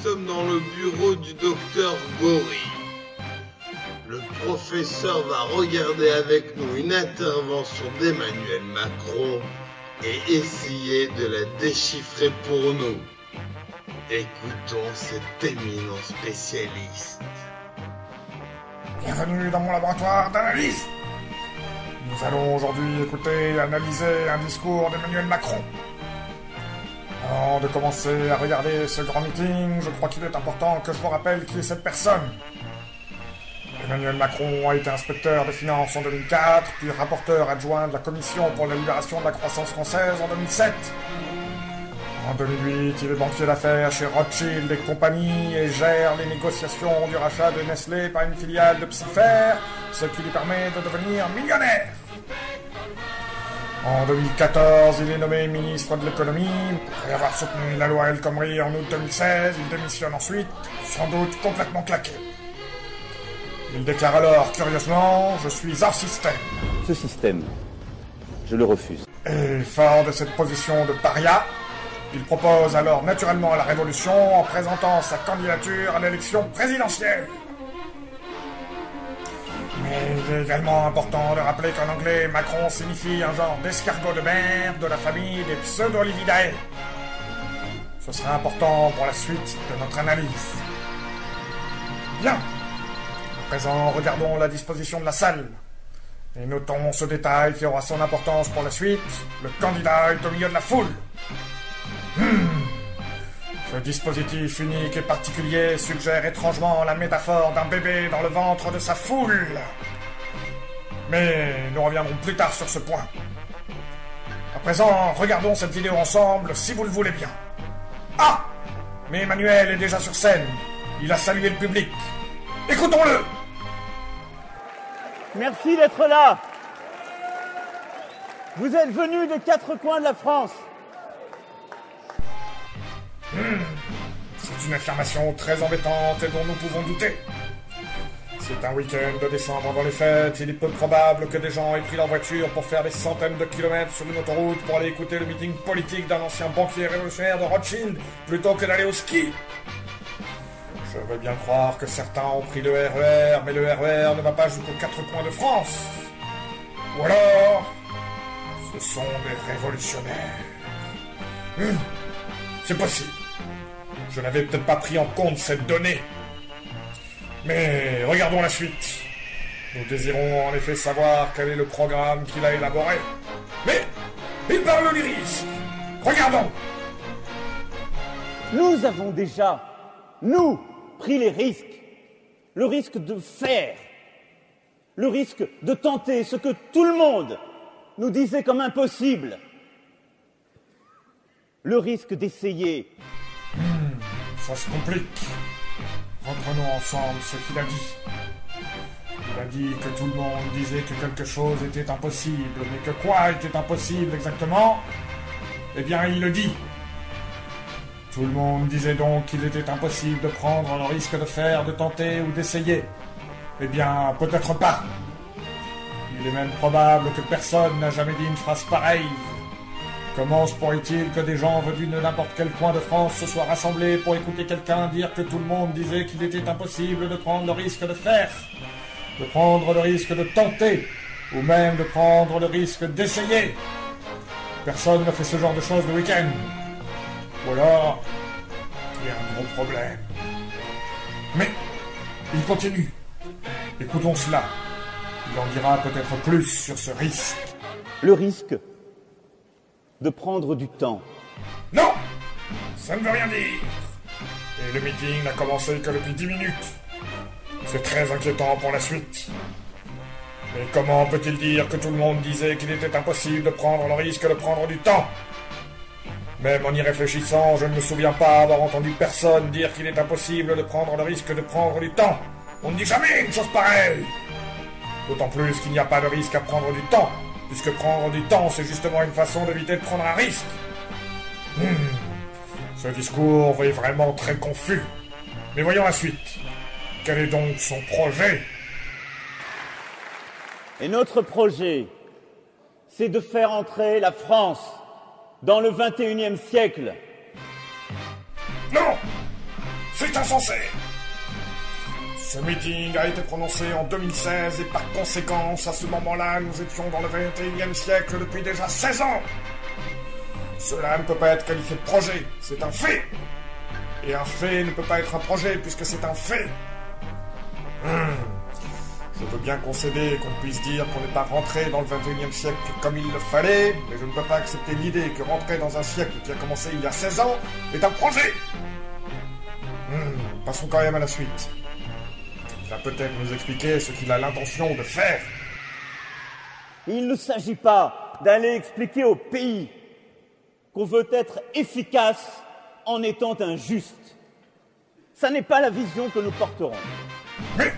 sommes dans le bureau du docteur Gori. Le professeur va regarder avec nous une intervention d'Emmanuel Macron et essayer de la déchiffrer pour nous. Écoutons cet éminent spécialiste. Bienvenue dans mon laboratoire d'analyse. Nous allons aujourd'hui écouter et analyser un discours d'Emmanuel Macron. Avant de commencer à regarder ce grand meeting, je crois qu'il est important que je vous rappelle qui est cette personne. Emmanuel Macron a été inspecteur des finances en 2004, puis rapporteur adjoint de la Commission pour la libération de la croissance française en 2007. En 2008, il est banquier d'affaires chez Rothschild et compagnie et gère les négociations du rachat de Nestlé par une filiale de Psifer, ce qui lui permet de devenir millionnaire. En 2014, il est nommé ministre de l'économie. Après avoir soutenu la loi El Khomri en août 2016, il démissionne ensuite, sans doute complètement claqué. Il déclare alors, curieusement, « Je suis hors système ». Ce système, je le refuse. Et fort de cette position de paria, il propose alors naturellement la révolution en présentant sa candidature à l'élection présidentielle. Mais il est également important de rappeler qu'en anglais, Macron signifie un genre d'escargot de mer de la famille des Pseudolividae. Ce sera important pour la suite de notre analyse. Bien. À présent, regardons la disposition de la salle. Et notons ce détail qui aura son importance pour la suite. Le candidat est au milieu de la foule. Ce dispositif unique et particulier suggère étrangement la métaphore d'un bébé dans le ventre de sa foule. Mais nous reviendrons plus tard sur ce point. À présent, regardons cette vidéo ensemble, si vous le voulez bien. Ah! Mais Emmanuel est déjà sur scène. Il a salué le public. Écoutons-le! Merci d'être là. Vous êtes venus des quatre coins de la France. C'est une affirmation très embêtante et dont nous pouvons douter. C'est un week-end de décembre dans les fêtes. Il est peu probable que des gens aient pris leur voiture pour faire des centaines de kilomètres sur une autoroute pour aller écouter le meeting politique d'un ancien banquier révolutionnaire de Rothschild plutôt que d'aller au ski. Je veux bien croire que certains ont pris le RER, mais le RER ne va pas jusqu'aux quatre coins de France. Ou alors, ce sont des révolutionnaires. C'est possible. Je n'avais peut-être pas pris en compte cette donnée. Mais regardons la suite. Nous désirons en effet savoir quel est le programme qu'il a élaboré. Mais il parle du risque. Regardons. Nous avons déjà, nous, pris les risques. Le risque de faire. Le risque de tenter ce que tout le monde nous disait comme impossible. Le risque d'essayer. Ça se complique. Reprenons ensemble ce qu'il a dit. Il a dit que tout le monde disait que quelque chose était impossible. Mais que quoi était impossible exactement? Eh bien, il le dit. Tout le monde disait donc qu'il était impossible de prendre le risque de faire, de tenter ou d'essayer. Eh bien, peut-être pas. Il est même probable que personne n'a jamais dit une phrase pareille. Comment se pourrait-il que des gens venus de n'importe quel coin de France se soient rassemblés pour écouter quelqu'un dire que tout le monde disait qu'il était impossible de prendre le risque de faire, de prendre le risque de tenter, ou même de prendre le risque d'essayer? Personne ne fait ce genre de choses le week-end. Ou alors, il y a un gros problème. Mais, il continue. Écoutons cela. Il en dira peut-être plus sur ce risque. Le risque de prendre du temps. Non! Ça ne veut rien dire. Et le meeting n'a commencé que depuis 10 minutes. C'est très inquiétant pour la suite. Mais comment peut-il dire que tout le monde disait qu'il était impossible de prendre le risque de prendre du temps? Même en y réfléchissant, je ne me souviens pas avoir entendu personne dire qu'il est impossible de prendre le risque de prendre du temps. On ne dit jamais une chose pareille. D'autant plus qu'il n'y a pas de risque à prendre du temps, puisque prendre du temps, c'est justement une façon d'éviter de prendre un risque. Ce discours est vraiment très confus. Mais voyons la suite. Quel est donc son projet? Et notre projet, c'est de faire entrer la France dans le XXIe siècle. Non! C'est insensé! Ce meeting a été prononcé en 2016 et par conséquence, à ce moment-là, nous étions dans le 21e siècle depuis déjà 16 ans. Cela ne peut pas être qualifié de projet, c'est un fait. Et un fait ne peut pas être un projet puisque c'est un fait. Je veux bien concéder qu'on puisse dire qu'on n'est pas rentré dans le 21e siècle comme il le fallait, mais je ne peux pas accepter l'idée que rentrer dans un siècle qui a commencé il y a 16 ans est un projet. Passons quand même à la suite. Il va peut-être nous expliquer ce qu'il a l'intention de faire. Il ne s'agit pas d'aller expliquer au pays qu'on veut être efficace en étant injuste. Ça n'est pas la vision que nous porterons. Mais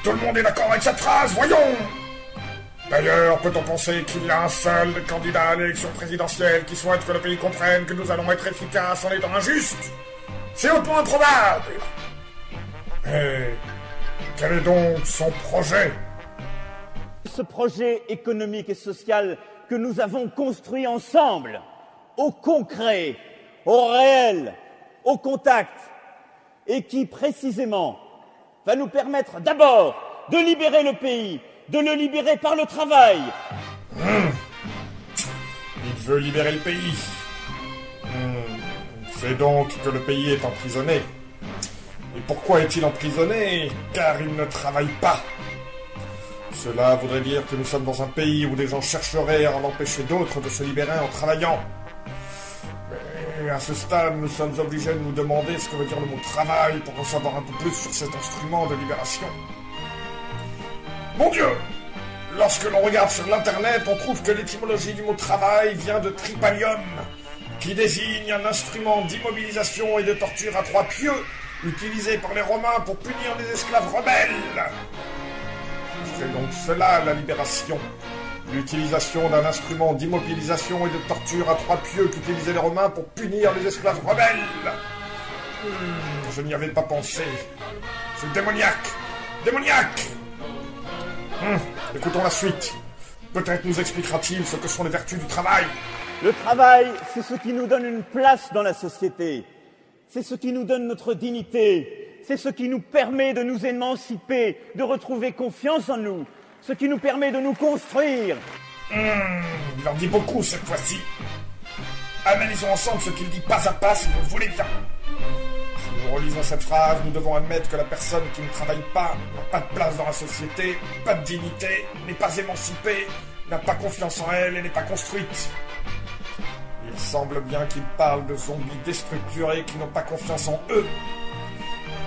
tout le monde est d'accord avec cette phrase, voyons! D'ailleurs, peut-on penser qu'il y a un seul candidat à l'élection présidentielle qui souhaite que le pays comprenne que nous allons être efficaces en étant injustes? C'est hautement improbable! Et quel est donc son projet? Ce projet économique et social que nous avons construit ensemble, au concret, au réel, au contact, et qui précisément va nous permettre d'abord de libérer le pays, de le libérer par le travail. Il veut libérer le pays. C'est donc que le pays est emprisonné. Et pourquoi est-il emprisonné? Car il ne travaille pas. Cela voudrait dire que nous sommes dans un pays où des gens chercheraient à en empêcher d'autres de se libérer en travaillant. Mais à ce stade, nous sommes obligés de nous demander ce que veut dire le mot travail pour en savoir un peu plus sur cet instrument de libération. Mon Dieu! Lorsque l'on regarde sur l'internet, on trouve que l'étymologie du mot travail vient de tripalium, qui désigne un instrument d'immobilisation et de torture à trois pieux, utilisé par les Romains pour punir les esclaves rebelles. C'est donc cela la libération. L'utilisation d'un instrument d'immobilisation et de torture à trois pieux qu'utilisaient les Romains pour punir les esclaves rebelles. Je n'y avais pas pensé. C'est démoniaque. Démoniaque. Écoutons la suite. Peut-être nous expliquera-t-il ce que sont les vertus du travail. Le travail, c'est ce qui nous donne une place dans la société. C'est ce qui nous donne notre dignité. C'est ce qui nous permet de nous émanciper, de retrouver confiance en nous. Ce qui nous permet de nous construire. Il en dit beaucoup cette fois-ci. Analysons ensemble ce qu'il dit pas à pas si vous le voulez bien. Si nous relisons cette phrase, nous devons admettre que la personne qui ne travaille pas n'a pas de place dans la société, pas de dignité, n'est pas émancipée, n'a pas confiance en elle et n'est pas construite. Il semble bien qu'il parle de zombies déstructurés qui n'ont pas confiance en eux.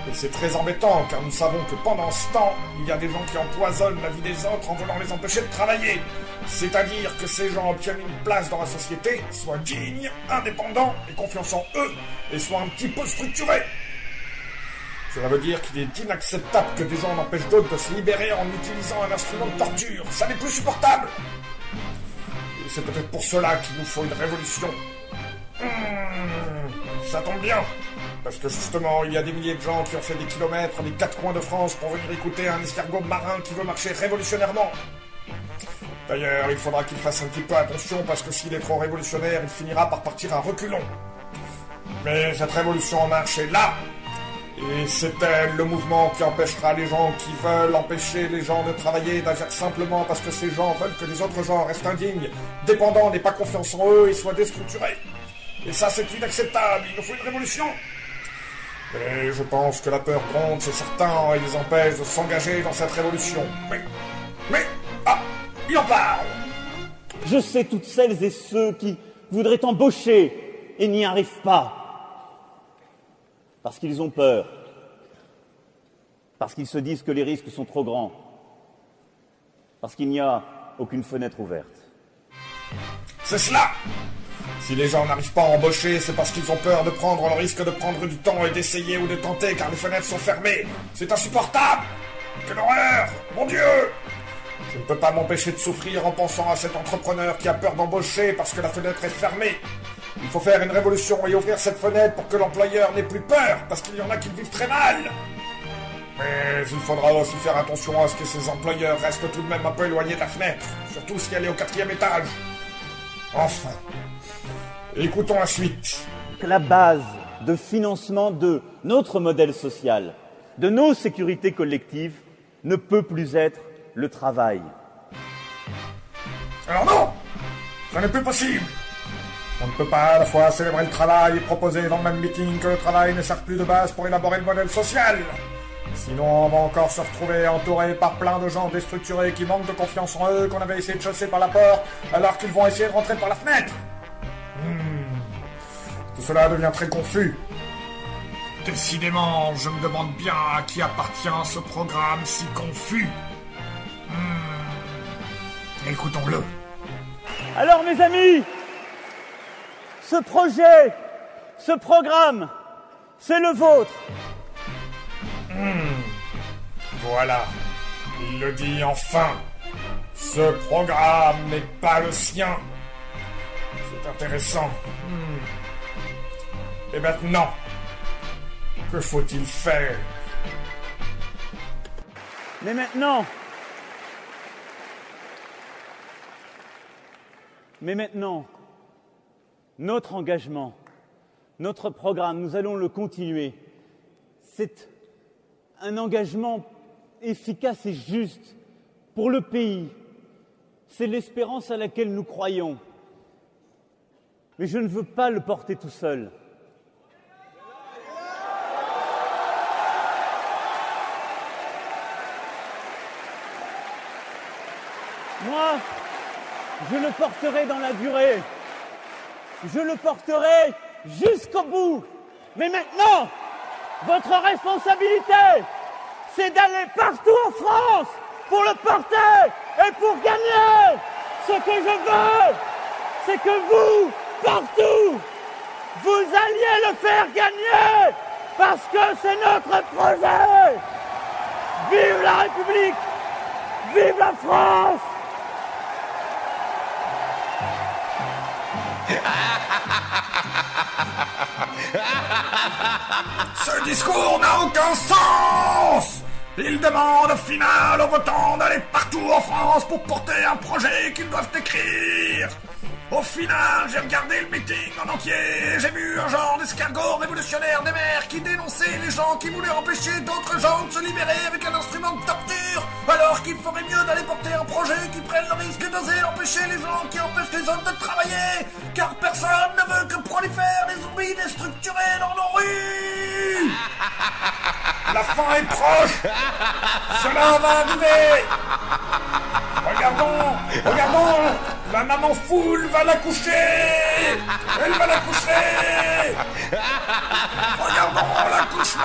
Et c'est très embêtant, car nous savons que pendant ce temps, il y a des gens qui empoisonnent la vie des autres en voulant les empêcher de travailler. C'est-à-dire que ces gens obtiennent une place dans la société, soient dignes, indépendants et confiance en eux, et soient un petit peu structurés. Cela veut dire qu'il est inacceptable que des gens empêchent d'autres de se libérer en utilisant un instrument de torture. Ça n'est plus supportable. Et c'est peut-être pour cela qu'il nous faut une révolution. Ça tombe bien. Parce que justement, il y a des milliers de gens qui ont fait des kilomètres des quatre coins de France pour venir écouter un escargot marin qui veut marcher révolutionnairement. D'ailleurs, il faudra qu'il fasse un petit peu attention parce que s'il est trop révolutionnaire, il finira par partir à reculons. Mais cette révolution en marche est là. Et c'est elle, le mouvement qui empêchera les gens qui veulent empêcher les gens de travailler, d'agir simplement parce que ces gens veulent que les autres gens restent indignes, dépendants, n'aient pas confiance en eux et soient déstructurés. Et ça, c'est inacceptable. Il nous faut une révolution. Et je pense que la peur gronde chez certains et les empêche de s'engager dans cette révolution. Il en parle. Je sais toutes celles et ceux qui voudraient embaucher et n'y arrivent pas. Parce qu'ils ont peur. Parce qu'ils se disent que les risques sont trop grands. Parce qu'il n'y a aucune fenêtre ouverte. C'est cela. Si les gens n'arrivent pas à embaucher, c'est parce qu'ils ont peur de prendre le risque de prendre du temps et d'essayer ou de tenter car les fenêtres sont fermées. C'est insupportable. Quelle horreur. Mon Dieu. Je ne peux pas m'empêcher de souffrir en pensant à cet entrepreneur qui a peur d'embaucher parce que la fenêtre est fermée. Il faut faire une révolution et ouvrir cette fenêtre pour que l'employeur n'ait plus peur, parce qu'il y en a qui vivent très mal. Mais il faudra aussi faire attention à ce que ces employeurs restent tout de même un peu éloignés de la fenêtre, surtout si elle est au 4e étage. Enfin, écoutons la suite. La base de financement de notre modèle social, de nos sécurités collectives, ne peut plus être le travail. Alors non, ça n'est plus possible. On ne peut pas à la fois célébrer le travail et proposer dans le même meeting que le travail ne sert plus de base pour élaborer le modèle social. Sinon, on va encore se retrouver entouré par plein de gens déstructurés qui manquent de confiance en eux, qu'on avait essayé de chasser par la porte, alors qu'ils vont essayer de rentrer par la fenêtre. Tout cela devient très confus. Décidément, je me demande bien à qui appartient ce programme si confus. Écoutons-le. Alors, mes amis, ce projet, ce programme, c'est le vôtre. Voilà, il le dit enfin. Ce programme n'est pas le sien. C'est intéressant. Et maintenant, que faut-il faire? Mais maintenant, notre engagement, notre programme, nous allons le continuer. C'est un engagement efficace et juste pour le pays. C'est l'espérance à laquelle nous croyons. Mais je ne veux pas le porter tout seul. Moi, je le porterai dans la durée. Je le porterai jusqu'au bout. Mais maintenant, votre responsabilité, c'est d'aller partout en France pour le porter et pour gagner. Ce que je veux, c'est que vous, partout, vous alliez le faire gagner parce que c'est notre projet. Vive la République, vive la France. Ce discours n'a aucun sens. Il demande au final aux votants d'aller partout en France pour porter un projet qu'ils doivent écrire. Au final, j'ai regardé le meeting en entier et j'ai vu un genre d'escargot révolutionnaire des mers qui dénonçait les gens qui voulaient empêcher d'autres gens de se libérer avec un instrument de torture, alors qu'il ferait mieux d'aller porter un projet qui prenne le risque d'oser empêcher les gens qui empêchent les autres de travailler, car personne ne veut que prolifèrent les zombies déstructurés dans nos rues. La fin est proche. Cela va arriver. Regardons, la maman foule va l'accoucher. Elle va l'accoucher. Regardons l'accouchement.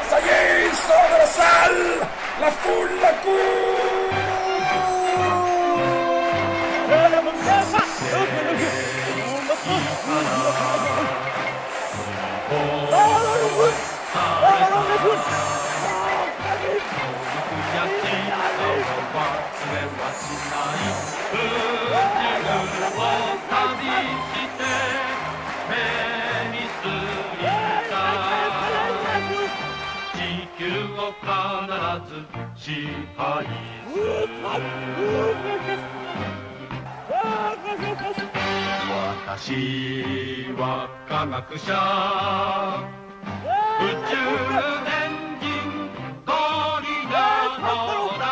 Ça y est, il sort de la salle. La foule l'accourt.私は科学者宇宙年人ゴリラのだ